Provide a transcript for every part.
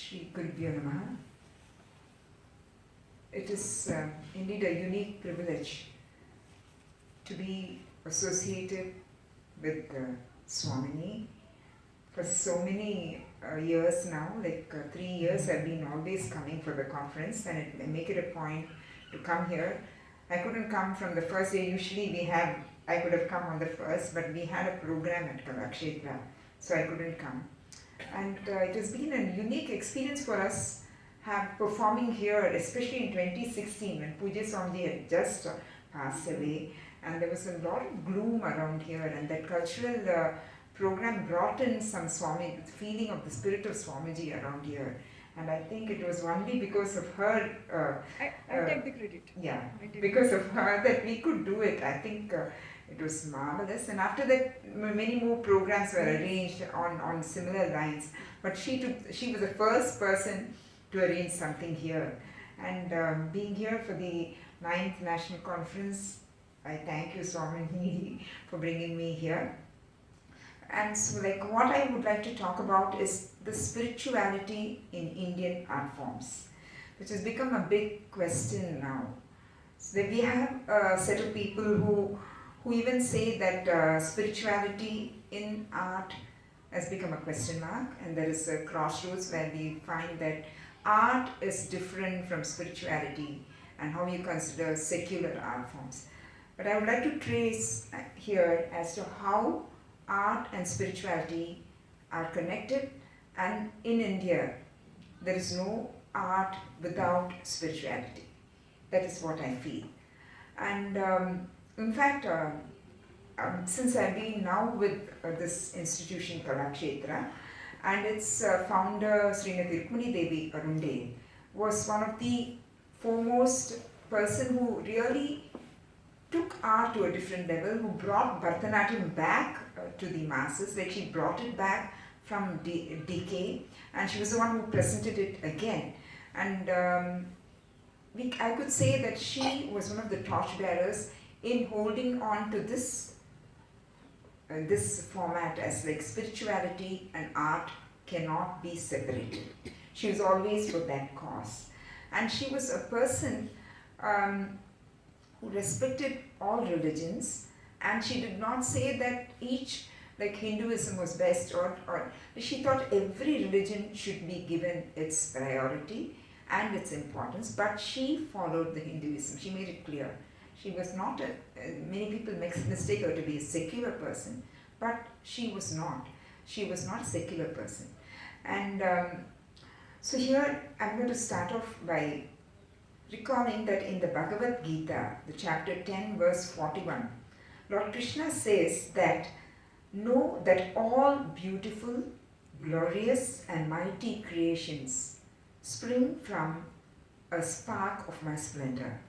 Shri Gurubhyo Namaha. It is indeed a unique privilege to be associated with Swamini for so many years now, 3 years I've been always coming for the conference, and I make it a point to come here. I couldn't come from the first day. Usually I could have come on the first, but we had a program at Kalakshetra, so I couldn't come. And it has been a unique experience for us performing here, especially in 2016 when Pujya Swamiji had just passed away, and there was a lot of gloom around here, and that cultural program brought in some feeling of the spirit of Swamiji around here. And I think it was only because of her... I take the credit. Yeah, because of her that we could do it. I think it was marvelous. And after that, many more programs were arranged on similar lines. But she was the first person to arrange something here. And being here for the 9th National Conference, I thank you, Swami, for bringing me here. And so what I would like to talk about is the spirituality in Indian art forms, which has become a big question now. So we have a set of people who even say that spirituality in art has become a question mark, and there is a crossroads where we find that art is different from spirituality and how you consider secular art forms. But I would like to trace here as to how art and spirituality are connected, and in India there is no art without spirituality. That is what I feel. And in fact, since I've been now with this institution Kalakshetra, and its founder Srimati Revathi Ramachandran was one of the foremost person who really took art to a different level, who brought Bharatanatyam back to the masses. She brought it back from decay, and she was the one who presented it again. And I could say that she was one of the torchbearers in holding on to this format as spirituality and art cannot be separated. She was always for that cause. And she was a person who respected all religions, and she did not say that each, Hinduism was best, or she thought every religion should be given its priority and its importance, but she followed the Hinduism. She made it clear. She was not many people mistake her to be a secular person, but she was not. She was not a secular person. And so here I'm going to start off by recalling that in the Bhagavad Gita, the chapter 10, verse 41, Lord Krishna says that know that all beautiful, glorious and mighty creations spring from a spark of my splendor.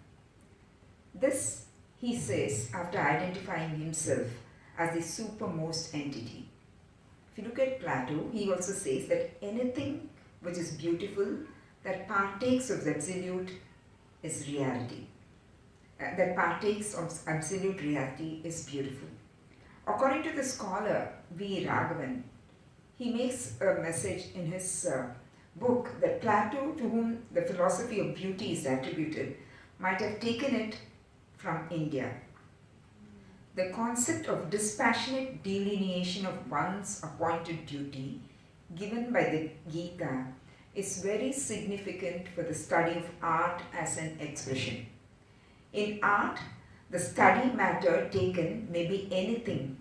This he says after identifying himself as the supermost entity. If you look at Plato, he also says that anything which is beautiful, that partakes of the absolute, is reality. That partakes of absolute reality is beautiful. According to the scholar V. Raghavan, he makes a message in his book that Plato, to whom the philosophy of beauty is attributed, might have taken it from India. The concept of dispassionate delineation of one's appointed duty given by the Gita is very significant for the study of art as an expression. In art, the study matter taken may be anything,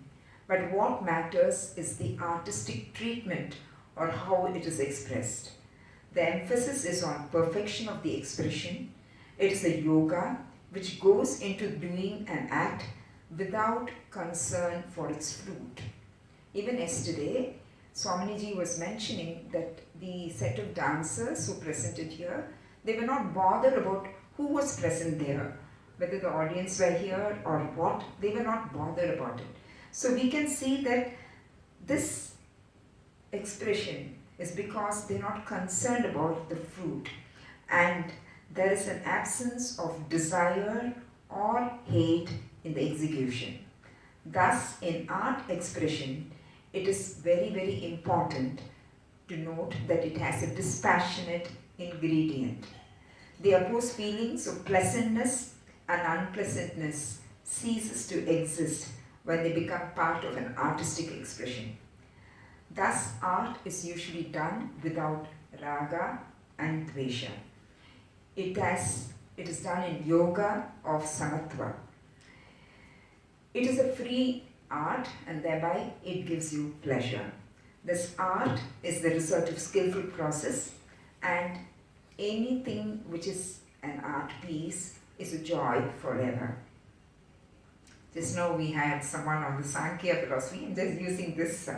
but what matters is the artistic treatment or how it is expressed. The emphasis is on perfection of the expression. It is a yoga which goes into doing an act without concern for its fruit. Even yesterday, Swaminiji was mentioning that the set of dancers who presented here, they were not bothered about who was present there, whether the audience were here or what, they were not bothered about it. So we can see that this expression is because they're not concerned about the fruit, and there is an absence of desire or hate in the execution. Thus, in art expression, it is very, very important to note that it has a dispassionate ingredient. The opposed feelings of pleasantness and unpleasantness ceases to exist when they become part of an artistic expression. Thus, art is usually done without raga and dvesha. It is done in yoga of samatva. It is a free art and thereby it gives you pleasure. This art is the result of skillful process, and anything which is an art piece is a joy forever. Just now we had someone on the Sankhya philosophy. I'm just using this.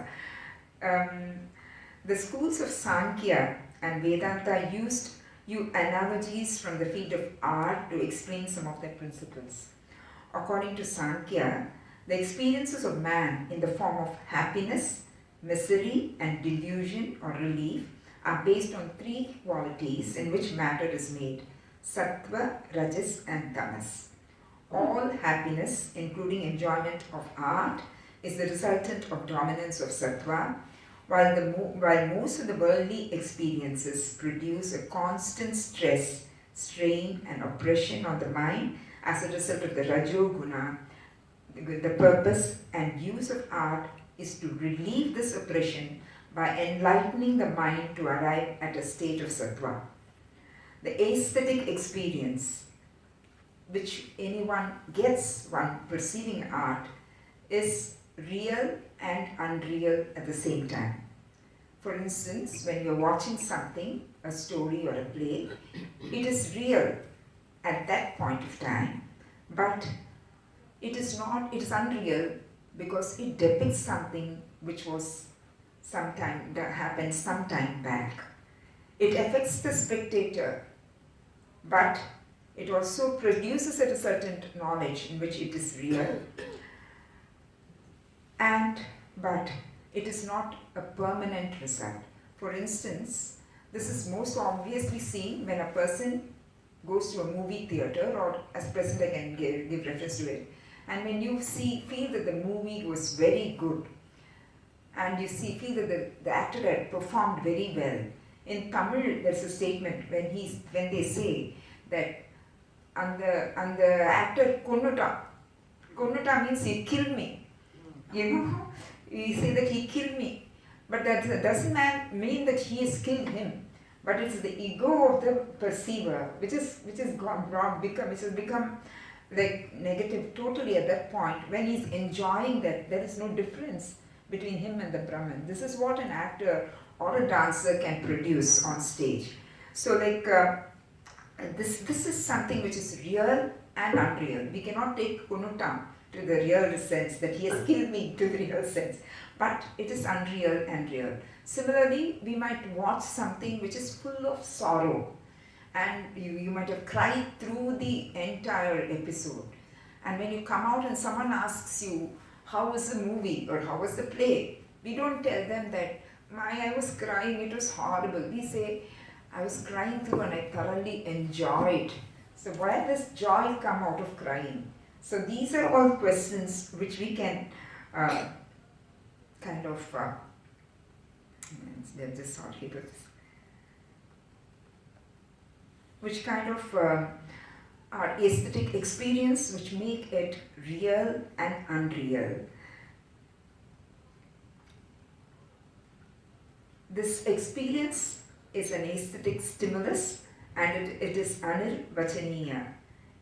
The schools of Sankhya and Vedanta used analogies from the field of art to explain some of their principles. According to Sankhya, the experiences of man in the form of happiness, misery, and delusion or relief are based on three qualities in which matter is made: sattva, rajas, and tamas. All happiness, including enjoyment of art, is the resultant of dominance of sattva, while most of the worldly experiences produce a constant stress, strain, and oppression on the mind as a result of the rajoguna. The purpose and use of art is to relieve this oppression by enlightening the mind to arrive at a state of sattva. The aesthetic experience which anyone gets while perceiving art is real and unreal at the same time. For instance, when you're watching something, a story or a play, it is real at that point of time, but it is unreal because it depicts something which was that happened some time back. It affects the spectator, but it also produces a resultant knowledge in which it is real, but it is not a permanent result. For instance, this is most obviously seen when a person goes to a movie theatre, or as present I can give reference to it, and when you feel that the movie was very good, and you feel that the actor had performed very well. In Tamil, there's a statement when they say that and the actor Konnuta means he killed me. We say that he killed me, but that doesn't mean that he has killed him. But it's the ego of the perceiver which has become like negative totally at that point. When he's enjoying that, there is no difference between him and the Brahman. This is what an actor or a dancer can produce on stage. So this is something which is real and unreal. We cannot take Kunuttam to the real sense that he has killed me to the real sense, but it is unreal and real. Similarly, we might watch something which is full of sorrow, and you might have cried through the entire episode. And when you come out and someone asks you, how was the movie or how was the play? We don't tell them that, I was crying, it was horrible. We say, I was crying through and I thoroughly enjoyed. So where does joy come out of crying? So these are all questions which we can which kind of are aesthetic experience which make it real and unreal. This experience is an aesthetic stimulus, and it is anirvachaniya,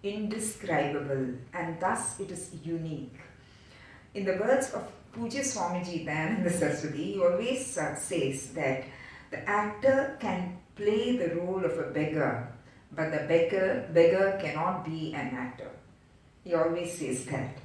indescribable, and thus it is unique. In the words of Pujya Swamiji Dayānanda Saraswati, he always says that the actor can play the role of a beggar, but the beggar cannot be an actor. He always says that.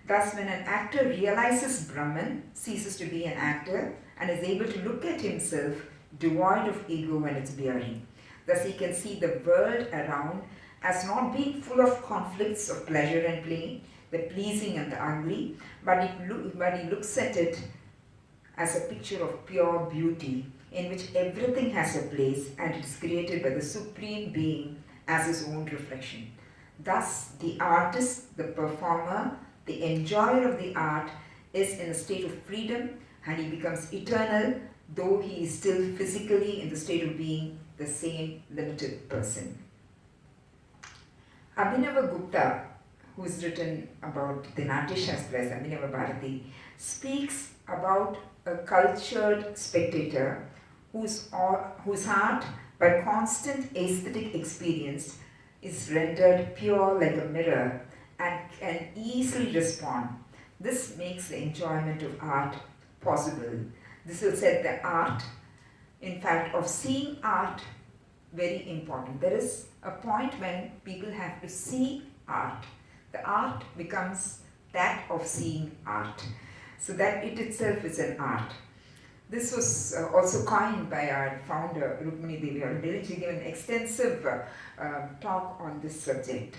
Thus, when an actor realizes Brahman, ceases to be an actor, and is able to look at himself devoid of ego and its bearing. Thus, he can see the world around as not being full of conflicts of pleasure and pain, the pleasing and the ugly, but he looks at it as a picture of pure beauty, in which everything has a place and it is created by the Supreme Being as his own reflection. Thus, the artist, the performer, the enjoyer of the art is in a state of freedom, and he becomes eternal though he is still physically in the state of being the same limited person. Abhinava Gupta, who has written about the Natya Shastras, Vidyā Bhārati, speaks about a cultured spectator whose heart, by constant aesthetic experience, is rendered pure like a mirror and can easily respond. This makes the enjoyment of art possible. This will set the art, in fact, of seeing art very important. There is a point when people have to see art. The art becomes that of seeing art. So that it itself is an art. This was also coined by our founder, Rukmini Devi Arundeli. She gave an extensive talk on this subject.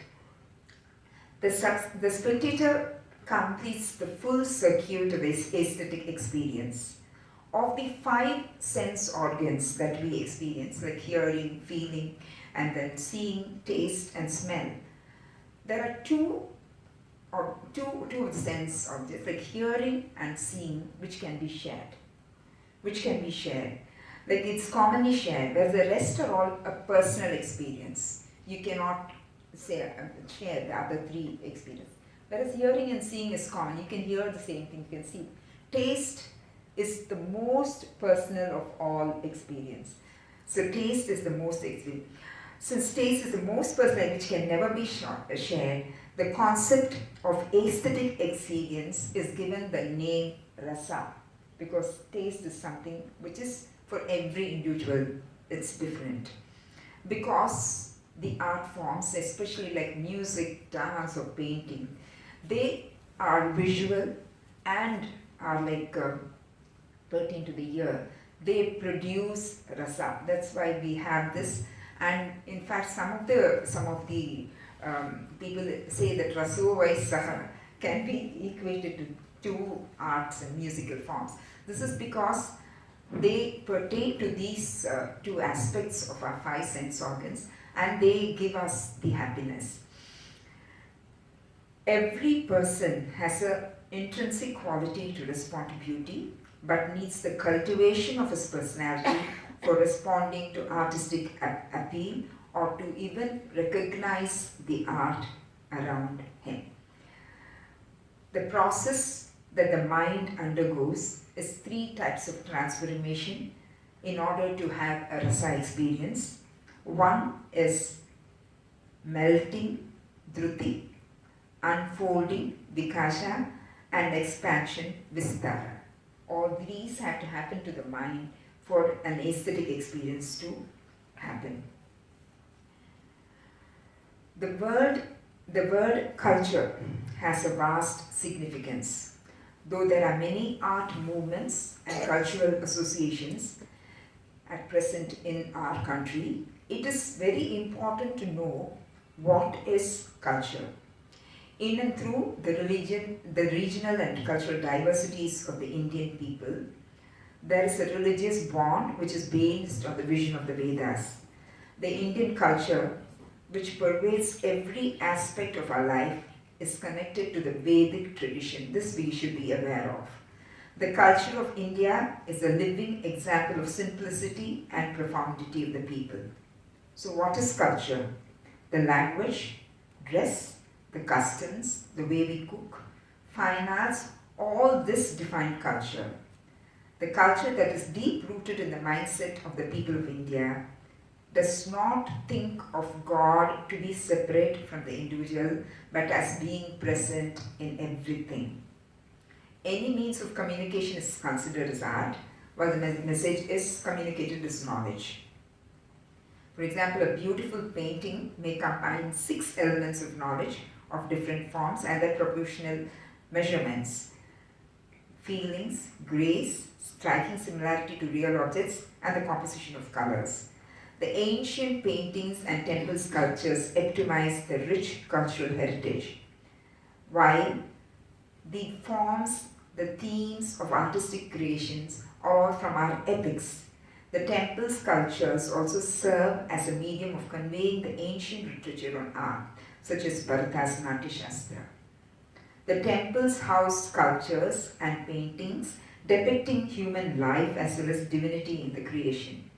The spectator completes the full circuit of this aesthetic experience. Of the 5 sense organs that we experience, like hearing, feeling, and then seeing, taste, and smell, there are two of the sense objects, like hearing and seeing, which can be shared. Like it's commonly shared, whereas the rest are all a personal experience. You cannot share the other 3 experiences. Whereas hearing and seeing is common. You can hear the same thing, you can see. Taste is the most personal of all experience. So taste is the most experience. Since taste is the most personal, which can never be shared, the concept of aesthetic experience is given the name rasa, because taste is something which is for every individual, it's different. Because the art forms, especially like music, dance or painting, they are visual and are like pertain to the ear. They produce rasa. That's why we have this. And in fact, some of the people say that raso vaisa can be equated to 2 arts and musical forms. This is because they pertain to these 2 aspects of our 5 sense organs, and they give us the happiness. Every person has an intrinsic quality to respond to beauty, but needs the cultivation of his personality for responding to artistic appeal or to even recognize the art around him. The process that the mind undergoes is 3 types of transformation in order to have a rasa experience. One is melting, dhruti, unfolding, vikasha, and expansion, vistara. All these have to happen to the mind for an aesthetic experience to happen. The word culture has a vast significance. Though there are many art movements and cultural associations at present in our country, it is very important to know what is culture. In and through the regional and cultural diversities of the Indian people, there is a religious bond which is based on the vision of the Vedas. The Indian culture, which pervades every aspect of our life, is connected to the Vedic tradition. This we should be aware of. The culture of India is a living example of simplicity and profundity of the people. So what is culture? The language, dress, the customs, the way we cook, fine arts, all this define culture. The culture that is deep-rooted in the mindset of the people of India does not think of God to be separate from the individual, but as being present in everything. Any means of communication is considered as art, while the message is communicated as knowledge. For example, a beautiful painting may combine 6 elements of knowledge of different forms and their proportional measurements: feelings, grace, striking similarity to real objects, and the composition of colors. The ancient paintings and temple sculptures epitomize the rich cultural heritage, while the forms, the themes of artistic creations are from our epics. The temple sculptures also serve as a medium of conveying the ancient literature on art, such as Bharata's Natya Shastra. The temples house sculptures and paintings depicting human life as well as divinity in the creation.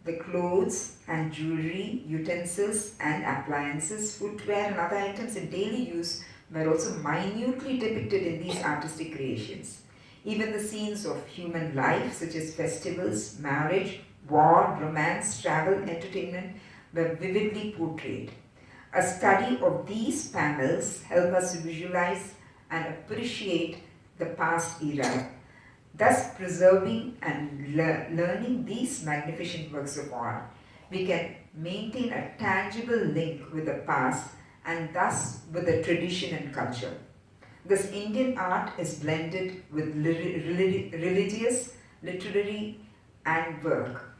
The clothes and jewelry, utensils and appliances, footwear and other items in daily use were also minutely depicted in these artistic creations. Even the scenes of human life such as festivals, marriage, war, romance, travel, entertainment were vividly portrayed. A study of these panels helps us to visualize and appreciate the past era, thus preserving and learning these magnificent works of art. We can maintain a tangible link with the past and thus with the tradition and culture. This Indian art is blended with religious, literary and work,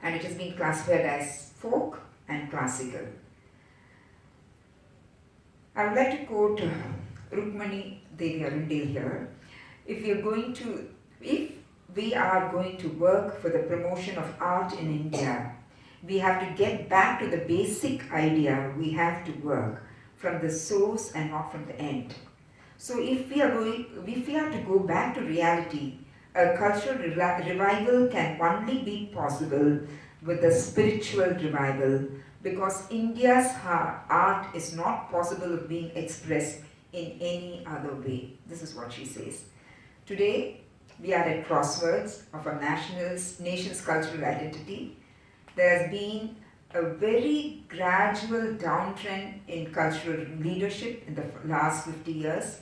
and it has been classified as folk and classical. I would like to quote Rukmani Devi Arundel here. If we are going to work for the promotion of art in India, we have to get back to the basic idea. We have to work from the source and not from the end. So if we are to go back to reality, a cultural revival can only be possible with a spiritual revival, because India's art is not possible of being expressed in any other way. This is what she says. Today, we are at crossroads of a nation's cultural identity. There has been a very gradual downtrend in cultural leadership in the last 50 years,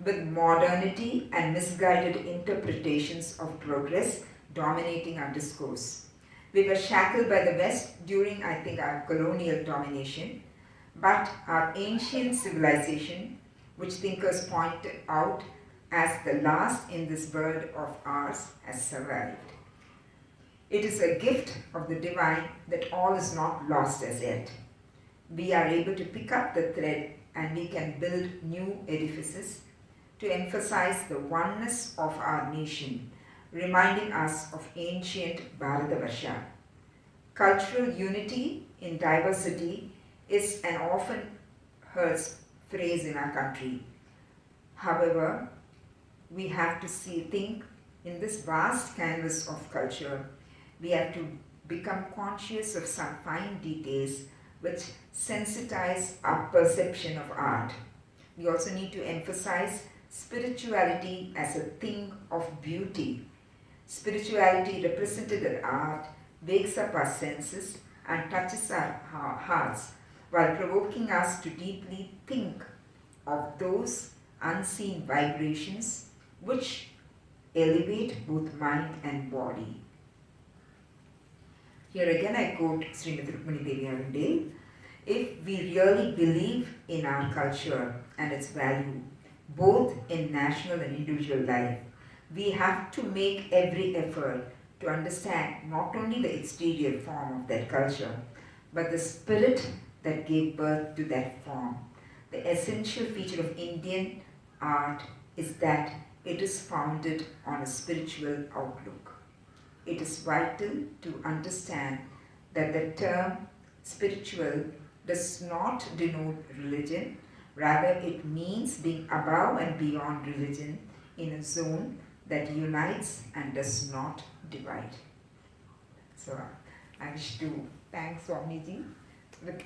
with modernity and misguided interpretations of progress dominating our discourse. We were shackled by the West during, I think, our colonial domination, but our ancient civilization, which thinkers point out as the last in this world of ours, has survived. It is a gift of the divine that all is not lost as yet. We are able to pick up the thread and we can build new edifices to emphasize the oneness of our nation, reminding us of ancient Bharatavarsha. Cultural unity in diversity is an often heard phrase in our country. However, we have to think in this vast canvas of culture, we have to become conscious of some fine details which sensitize our perception of art. We also need to emphasize spirituality as a thing of beauty. Spirituality represented in art wakes up our senses and touches our hearts, while provoking us to deeply think of those unseen vibrations which elevate both mind and body. Here again I quote Srimati Rukmani Devi Arundel. If we really believe in our culture and its value, both in national and individual life, we have to make every effort to understand not only the exterior form of that culture, but the spirit that gave birth to that form. The essential feature of Indian art is that it is founded on a spiritual outlook. It is vital to understand that the term spiritual does not denote religion, rather it means being above and beyond religion in a zone that unites and does not divide. So I wish to thank Swamiji with